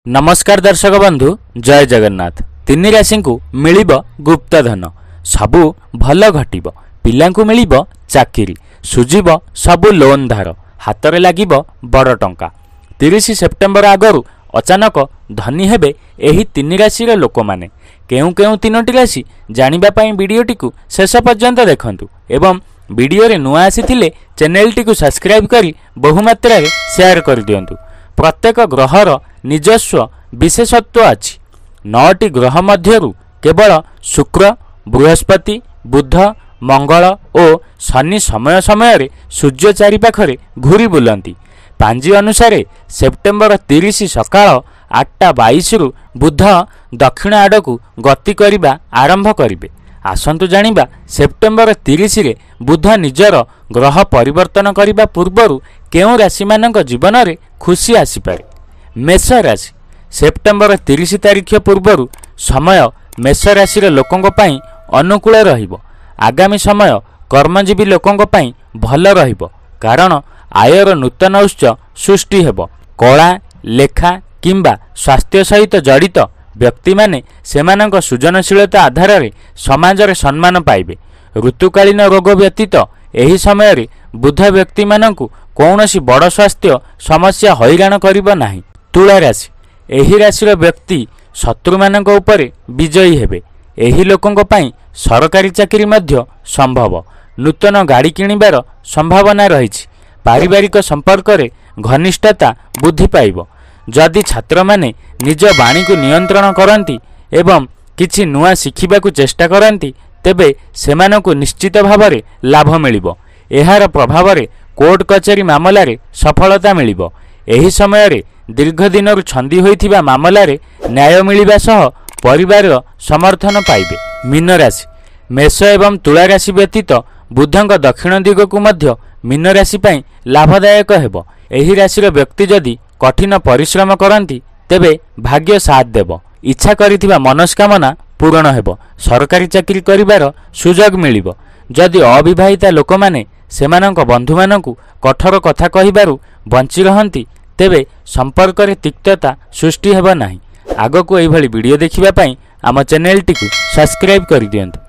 नमस्कार दर्शक बंधु जय जगन्नाथ। तीन राशि को मिलिब गुप्त धन, सबु भल घटिब, पिलांकु मिलिब चाकिरी, सुझिब सबु लोन धार, हातरे लागिब बड़ टंका। 30 सेप्टेम्बर आगरु अचानक धनी हेबे एही तीन राशि लोक माने। केउ केउ तीनोटी राशि जानिबा पई वीडियोटी को शेष पर्यंत देखंतु एवं वीडियो रे नुआ आसीथिले चैनलटी को सब्सक्राइब करी बहुमात्रा रे शेयर कर दियंतु। प्रत्येक ग्रहर निजस्व विशेषत्व अछि। 9टी ग्रह मध्यरु केवल शुक्र, बृहस्पति, बुध, मंगल और शनि समय समय सूर्य चारिपाखरे घूरी बुलंती। पांजी अनुसार सेप्टेम्बर 30 सकाळ 8:22 रु बुध दक्षिण आड़कू गति करिबा आरंभ करिवे। आसंतु जानिबा सेप्टेम्बर 30 रे बुध निजर ग्रह परिवर्तन करिबा पूर्वरु केउ राशि मानक जीवन रे खुशी आसीपारे। मेष राशि सेप्टेम्बर 30 तारिख पूर्वरु समय मेष राशि लोकंक पई अनुकूल रहिबो। आगामी समय कर्मजीवी लोकंक पई भल रहिबो, कारण आयर नूतन उत्स सृष्टि हेबो। कला, लेखा किंबा स्वास्थ्य सहित जड़ित व्यक्ति माने सेमानक सृजनशीलता आधार रे समाज रे सम्मान पाइबे। ऋतुकालीन रोग व्यतीत एही समय रे बुध व्यक्ति मानकु कौनसी बड़ स्वास्थ्य समस्या हैरान करिबो नाही। तुला राशि एही राशि व्यक्ति शत्रु मानक उपरे विजयी हेबे। एही लोकंक पई सरकारी चाकरी मध्य संभव। नूतन गाड़ी किनिबार संभावना रहिछि। पारिवारिक संपर्क रे घनिष्ठता बुद्धि पाइबो। जदि छात्र माने निज वाणी को नियंत्रण करती एवं किछि नुआ शिखिबाकु चेष्टा करती तेबे सेमानकु निश्चित भावरे लाभ मिलिबो। एहार प्रभाव रे कोर्ट कचेरी मामला रे सफलता मिलिबो। एही समय रे दीर्घ दिनरु छंदी होइथिबा मामला रे न्याय मिलिबा सह परिवार समर्थन पाइबे। मीन राशि मेष एवं तुला राशि व्यतीत बुधंक दक्षिण दिगकु मध्य मीन राशि पई लाभदायक हेबो। एही राशिर व्यक्ति जदि कठिन परिश्रम करती तेबे भाग्य साथ देव। इच्छा करिथिबा मनस्कामना पूरण हेबो। सरकारी चाकरी करिबार सुजोग मिलिबो। जदि अविवाहिता लोक माने सेमानक बंधु मानकु कठोर कथा कहिबारु बंची रहंती तेबे संपर्क रे तिक्तता सृष्टि हेबो नाही। आगको एही भली वीडियो देखिबा पई आम चैनल टी को सब्सक्राइब करि दियंतु।